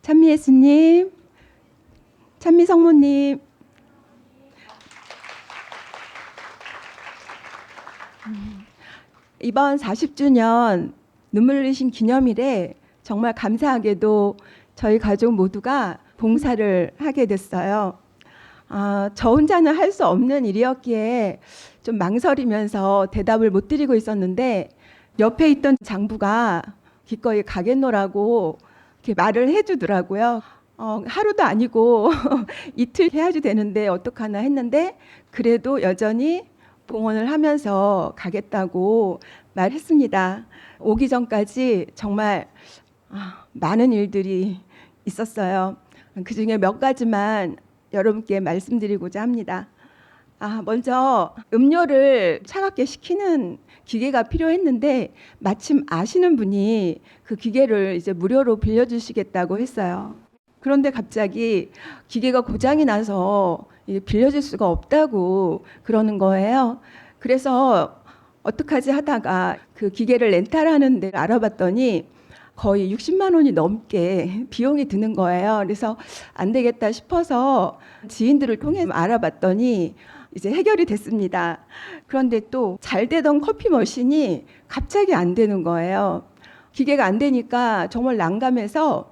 찬미 예수님, 찬미 성모님, 이번 40주년 눈물 흘리신 기념일에 정말 감사하게도 저희 가족 모두가 봉사를 하게 됐어요. 저 혼자는 할 수 없는 일이었기에 좀 망설이면서 대답을 못 드리고 있었는데 옆에 있던 장부가 기꺼이 가겠노라고 이렇게 말을 해주더라고요. 하루도 아니고 이틀 해야지 되는데 어떡하나 했는데 그래도 여전히 봉헌을 하면서 가겠다고 말했습니다. 오기 전까지 정말 많은 일들이 있었어요. 그 중에 몇 가지만 여러분께 말씀드리고자 합니다. 먼저 음료를 차갑게 식히는 기계가 필요했는데 마침 아시는 분이 그 기계를 이제 무료로 빌려주시겠다고 했어요. 그런데 갑자기 기계가 고장이 나서 빌려줄 수가 없다고 그러는 거예요. 그래서 어떡하지 하다가 그 기계를 렌탈하는 데를 알아봤더니 거의 60만 원이 넘게 비용이 드는 거예요. 그래서 안 되겠다 싶어서 지인들을 통해 알아봤더니 이제 해결이 됐습니다. 그런데 또 잘 되던 커피 머신이 갑자기 안 되는 거예요. 기계가 안 되니까 정말 난감해서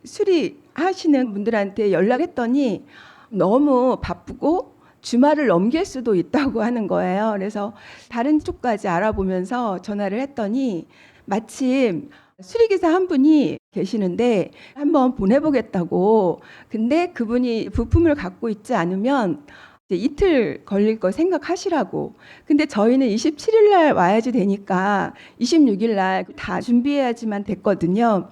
수리하시는 분들한테 연락했더니 너무 바쁘고 주말을 넘길 수도 있다고 하는 거예요. 그래서 다른 쪽까지 알아보면서 전화를 했더니 마침 수리기사 한 분이 계시는데 한번 보내보겠다고. 근데 그분이 부품을 갖고 있지 않으면 이제 이틀 걸릴 거 생각하시라고. 근데 저희는 27일 날 와야지 되니까 26일 날 다 준비해야지만 됐거든요.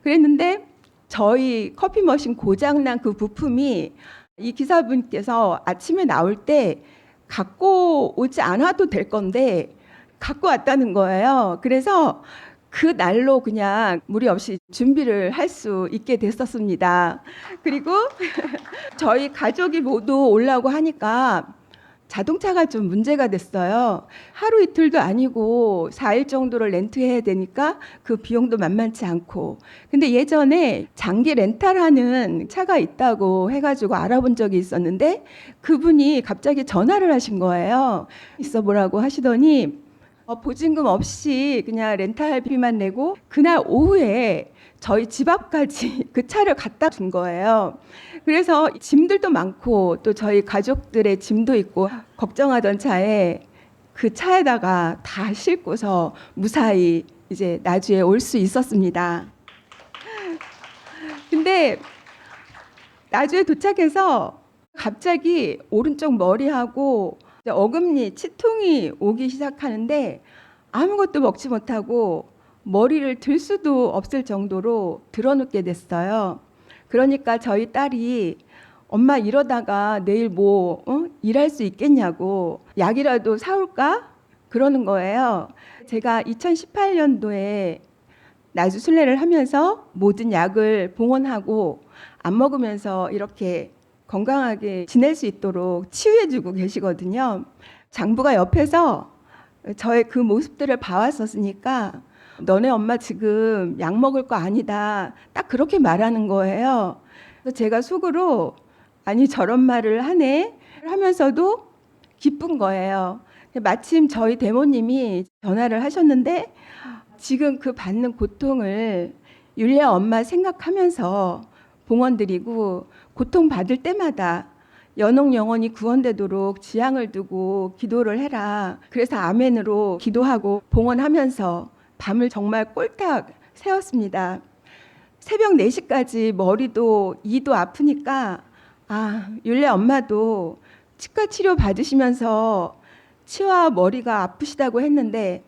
그랬는데 저희 커피 머신 고장난 그 부품이 이 기사분께서 아침에 나올 때 갖고 오지 않아도 될 건데 갖고 왔다는 거예요. 그래서 그 날로 그냥 무리 없이 준비를 할 수 있게 됐었습니다. 그리고 저희 가족이 모두 오려고 하니까 자동차가 좀 문제가 됐어요. 하루 이틀도 아니고 4일 정도를 렌트해야 되니까 그 비용도 만만치 않고. 근데 예전에 장기 렌탈하는 차가 있다고 해가지고 알아본 적이 있었는데 그분이 갑자기 전화를 하신 거예요. 있어 보라고 하시더니 보증금 없이 그냥 렌탈비만 내고 그날 오후에 저희 집 앞까지 그 차를 갖다 준 거예요. 그래서 짐들도 많고 또 저희 가족들의 짐도 있고 걱정하던 차에 그 차에다가 다 싣고서 무사히 이제 나주에 올 수 있었습니다. 근데 나주에 도착해서 갑자기 오른쪽 머리하고 어금니 치통이 오기 시작하는데 아무것도 먹지 못하고 머리를 들 수도 없을 정도로 드러눕게 됐어요. 그러니까 저희 딸이 엄마 이러다가 내일 일할 수 있겠냐고 약이라도 사올까? 그러는 거예요. 제가 2018년도에 나주 순례를 하면서 모든 약을 봉헌하고 안 먹으면서 이렇게 건강하게 지낼 수 있도록 치유해주고 계시거든요. 장부가 옆에서 저의 그 모습들을 봐왔었으니까 너네 엄마 지금 약 먹을 거 아니다. 딱 그렇게 말하는 거예요. 그래서 제가 속으로 아니 저런 말을 하네 하면서도 기쁜 거예요. 마침 저희 대모님이 전화를 하셨는데 지금 그 받는 고통을 율리아 엄마 생각하면서 봉헌드리고 고통 받을 때마다 연옥 영혼이 구원되도록 지향을 두고 기도를 해라. 그래서 아멘으로 기도하고 봉헌하면서 밤을 정말 꼴딱 새웠습니다. 새벽 4시까지 머리도 이도 아프니까 율리아 엄마도 치과 치료 받으시면서 치와 머리가 아프시다고 했는데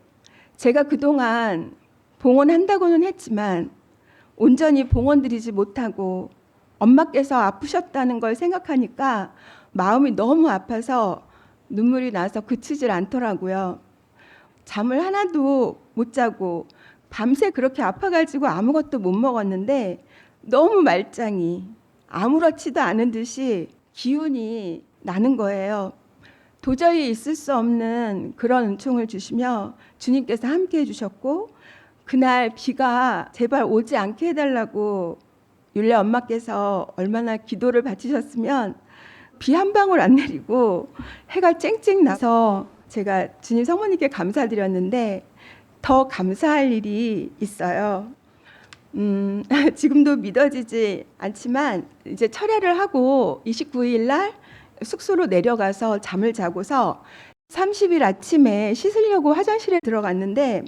제가 그동안 봉헌한다고는 했지만 온전히 봉헌드리지 못하고 엄마께서 아프셨다는 걸 생각하니까 마음이 너무 아파서 눈물이 나서 그치질 않더라고요. 잠을 하나도 못 자고 밤새 그렇게 아파가지고 아무것도 못 먹었는데 너무 말짱이 아무렇지도 않은 듯이 기운이 나는 거예요. 도저히 있을 수 없는 그런 은총을 주시며 주님께서 함께 해주셨고 그날 비가 제발 오지 않게 해달라고 율례 엄마께서 얼마나 기도를 바치셨으면 비 한 방울 안 내리고 해가 쨍쨍 나서 제가 주님 성모님께 감사드렸는데 더 감사할 일이 있어요. 지금도 믿어지지 않지만 이제 철야를 하고 29일 날 숙소로 내려가서 잠을 자고서 30일 아침에 씻으려고 화장실에 들어갔는데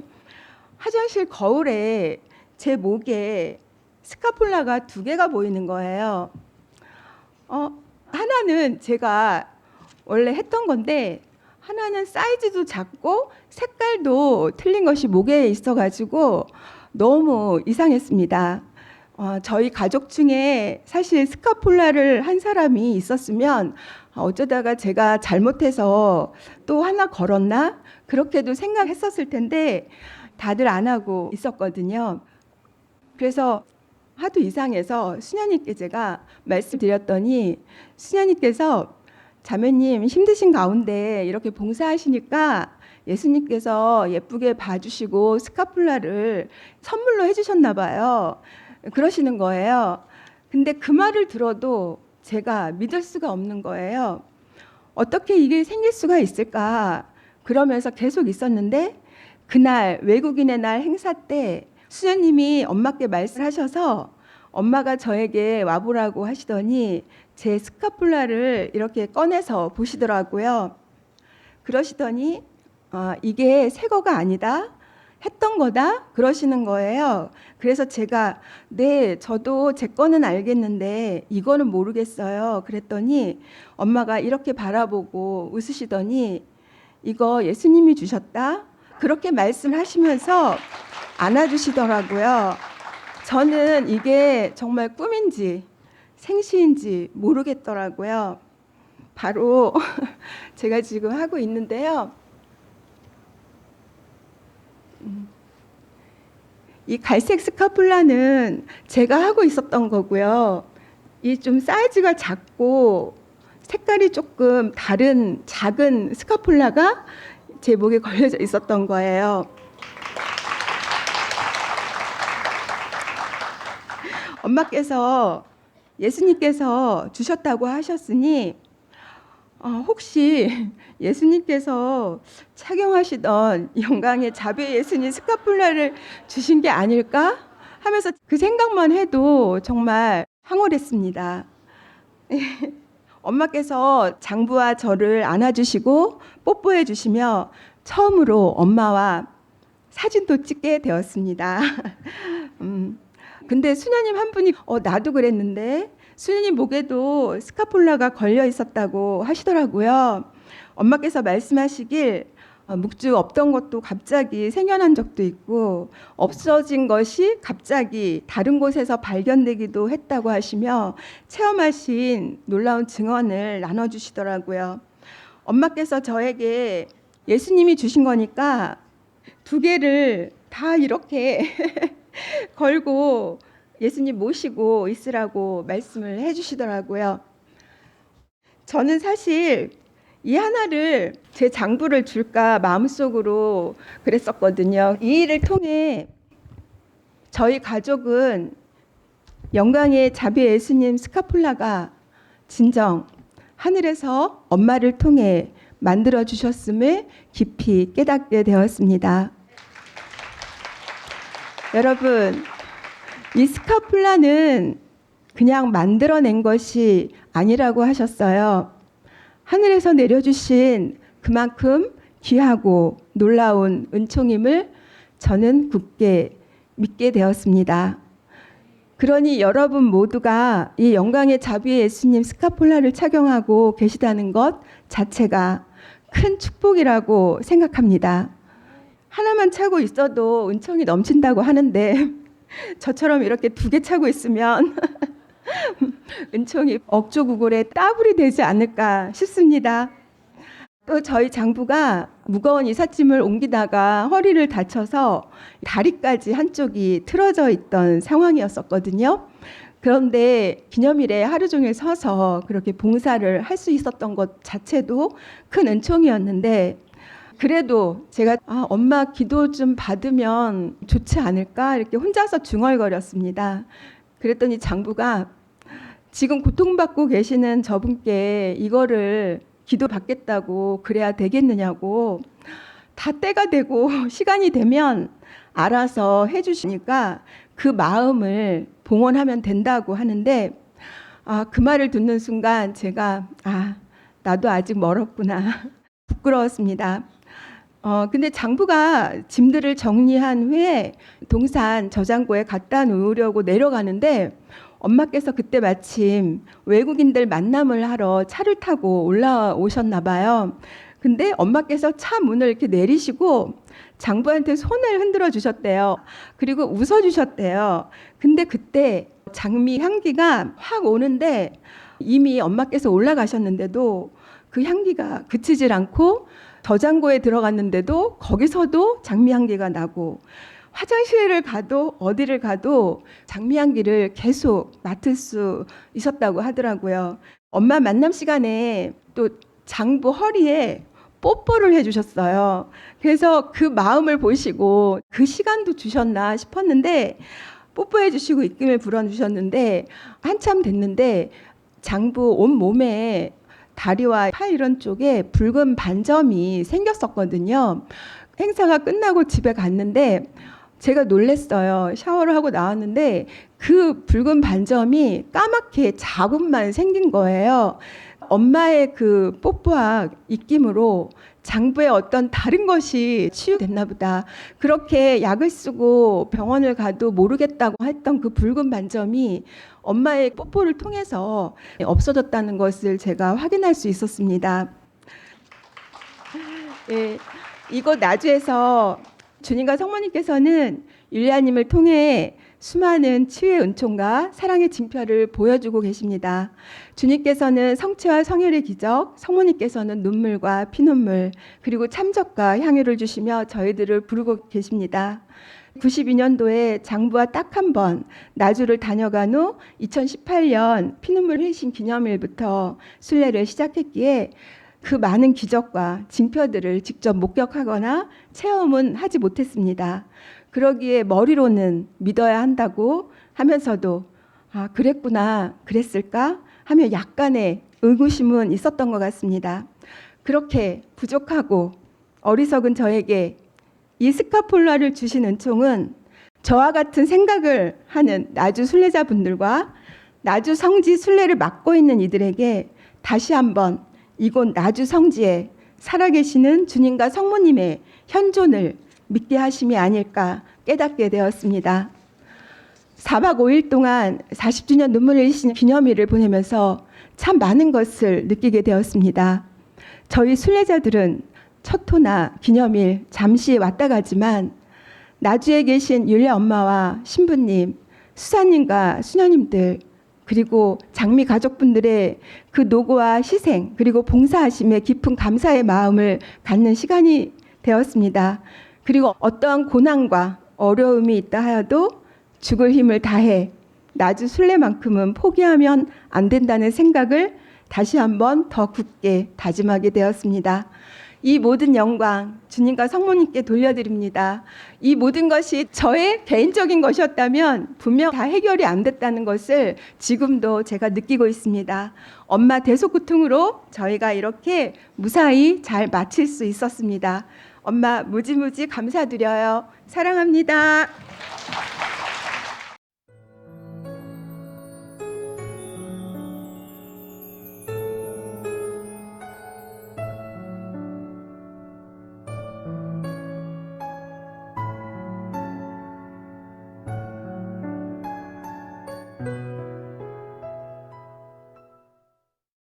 화장실 거울에 제 목에 스카폴라가 2개가 보이는 거예요. 하나는 제가 원래 했던 건데 하나는 사이즈도 작고 색깔도 틀린 것이 목에 있어가지고 너무 이상했습니다. 저희 가족 중에 사실 스카폴라를 한 사람이 있었으면 어쩌다가 제가 잘못해서 또 하나 걸었나? 그렇게도 생각했었을 텐데 다들 안 하고 있었거든요. 그래서 하도 이상해서 수녀님께 제가 말씀드렸더니 수녀님께서 자매님 힘드신 가운데 이렇게 봉사하시니까 예수님께서 예쁘게 봐주시고 스카폴라를 선물로 해주셨나 봐요. 그러시는 거예요. 근데 그 말을 들어도 제가 믿을 수가 없는 거예요. 어떻게 이게 생길 수가 있을까? 그러면서 계속 있었는데 그날 외국인의 날 행사 때 수녀님이 엄마께 말씀하셔서 엄마가 저에게 와보라고 하시더니 제 스카폴라를 이렇게 꺼내서 보시더라고요. 그러시더니 이게 새 거가 아니다. 했던 거다. 그러시는 거예요. 그래서 제가 네, 저도 제 거는 알겠는데 이거는 모르겠어요. 그랬더니 엄마가 이렇게 바라보고 웃으시더니 이거 예수님이 주셨다. 그렇게 말씀하시면서 안아주시더라고요. 저는 이게 정말 꿈인지 생시인지 모르겠더라고요. 바로 제가 지금 하고 있는데요. 이 갈색 스카폴라는 제가 하고 있었던 거고요. 이 좀 사이즈가 작고 색깔이 조금 다른 작은 스카폴라가 제 목에 걸려져 있었던 거예요. 엄마께서 예수님께서 주셨다고 하셨으니 혹시 예수님께서 착용하시던 영광의 자비 예수님 스카폴라를 주신 게 아닐까 하면서 그 생각만 해도 정말 황홀했습니다. 엄마께서 장부와 저를 안아주시고 뽀뽀해 주시며 처음으로 엄마와 사진도 찍게 되었습니다. 근데 수녀님 한 분이 나도 그랬는데 수녀님 목에도 스카폴라가 걸려 있었다고 하시더라고요. 엄마께서 말씀하시길 묵주 없던 것도 갑자기 생겨난 적도 있고 없어진 것이 갑자기 다른 곳에서 발견되기도 했다고 하시며 체험하신 놀라운 증언을 나눠주시더라고요. 엄마께서 저에게 예수님이 주신 거니까 2개를 다 이렇게 걸고 예수님 모시고 있으라고 말씀을 해주시더라고요. 저는 사실 이 하나를 제 장부를 줄까 마음속으로 그랬었거든요. 이 일을 통해 저희 가족은 영광의 자비 예수님 스카폴라가 진정 하늘에서 엄마를 통해 만들어 주셨음을 깊이 깨닫게 되었습니다. 여러분, 이 스카폴라는 그냥 만들어낸 것이 아니라고 하셨어요. 하늘에서 내려주신 그만큼 귀하고 놀라운 은총임을 저는 굳게 믿게 되었습니다. 그러니 여러분 모두가 이 영광의 자비의 예수님 스카폴라를 착용하고 계시다는 것 자체가 큰 축복이라고 생각합니다. 하나만 차고 있어도 은총이 넘친다고 하는데 저처럼 이렇게 2개 차고 있으면 은총이 억조구골에 따블이 되지 않을까 싶습니다. 또 저희 장부가 무거운 이삿짐을 옮기다가 허리를 다쳐서 다리까지 한쪽이 틀어져 있던 상황이었었거든요. 그런데 기념일에 하루 종일 서서 그렇게 봉사를 할 수 있었던 것 자체도 큰 은총이었는데 그래도 제가 엄마 기도 좀 받으면 좋지 않을까 이렇게 혼자서 중얼거렸습니다. 그랬더니 장부가 지금 고통받고 계시는 저분께 이거를 기도받겠다고 그래야 되겠느냐고, 다 때가 되고 시간이 되면 알아서 해주시니까 그 마음을 봉헌하면 된다고 하는데, 그 말을 듣는 순간 제가 나도 아직 멀었구나 부끄러웠습니다. 근데 장부가 짐들을 정리한 후에 동산 저장고에 갖다 놓으려고 내려가는데 엄마께서 그때 마침 외국인들 만남을 하러 차를 타고 올라오셨나 봐요. 근데 엄마께서 차 문을 이렇게 내리시고 장부한테 손을 흔들어 주셨대요. 그리고 웃어 주셨대요. 근데 그때 장미 향기가 확 오는데 이미 엄마께서 올라가셨는데도 그 향기가 그치질 않고, 저장고에 들어갔는데도 거기서도 장미 향기가 나고, 화장실을 가도 어디를 가도 장미 향기를 계속 맡을 수 있었다고 하더라고요. 엄마 만남 시간에 또 장부 허리에 뽀뽀를 해주셨어요. 그래서 그 마음을 보시고 그 시간도 주셨나 싶었는데, 뽀뽀해 주시고 입김을 불어주셨는데 한참 됐는데 장부 온 몸에 다리와 팔 이런 쪽에 붉은 반점이 생겼었거든요. 행사가 끝나고 집에 갔는데 제가 놀랐어요. 샤워를 하고 나왔는데 그 붉은 반점이 까맣게 자국만 생긴 거예요. 엄마의 그 뽀뽀와 입김으로 장부의 어떤 다른 것이 치유됐나 보다. 그렇게 약을 쓰고 병원을 가도 모르겠다고 했던 그 붉은 반점이 엄마의 뽀뽀를 통해서 없어졌다는 것을 제가 확인할 수 있었습니다. 예, 이곳 나주에서 주님과 성모님께서는 율리아님을 통해 수많은 치유의 은총과 사랑의 징표를 보여주고 계십니다. 주님께서는 성체와 성혈의 기적, 성모님께서는 눈물과 피눈물, 그리고 참적과 향유를 주시며 저희들을 부르고 계십니다. 92년도에 장부와 딱 한 번 나주를 다녀간 후 2018년 피눈물 흘리신 기념일부터 순례를 시작했기에 그 많은 기적과 징표들을 직접 목격하거나 체험은 하지 못했습니다. 그러기에 머리로는 믿어야 한다고 하면서도 그랬구나, 그랬을까 하며 약간의 의구심은 있었던 것 같습니다. 그렇게 부족하고 어리석은 저에게 이 스카폴라를 주신 은총은 저와 같은 생각을 하는 나주 순례자분들과 나주 성지 순례를 맡고 있는 이들에게 다시 한번 이곳 나주 성지에 살아계시는 주님과 성모님의 현존을 믿게 하심이 아닐까 깨닫게 되었습니다. 4박 5일 동안 40주년 눈물을 흘리신 기념일을 보내면서 참 많은 것을 느끼게 되었습니다. 저희 순례자들은 첫 호나 기념일 잠시 왔다 가지만 나주에 계신 율리아 엄마와 신부님, 수사님과 수녀님들, 그리고 장미 가족분들의 그 노고와 희생, 그리고 봉사하심에 깊은 감사의 마음을 갖는 시간이 되었습니다. 그리고 어떠한 고난과 어려움이 있다 하여도 죽을 힘을 다해 나주 순례만큼은 포기하면 안 된다는 생각을 다시 한번 더 굳게 다짐하게 되었습니다. 이 모든 영광 주님과 성모님께 돌려드립니다. 이 모든 것이 저의 개인적인 것이었다면 분명 다 해결이 안 됐다는 것을 지금도 제가 느끼고 있습니다. 엄마 대속고통으로 저희가 이렇게 무사히 잘 마칠 수 있었습니다. 엄마 무지무지 감사드려요. 사랑합니다.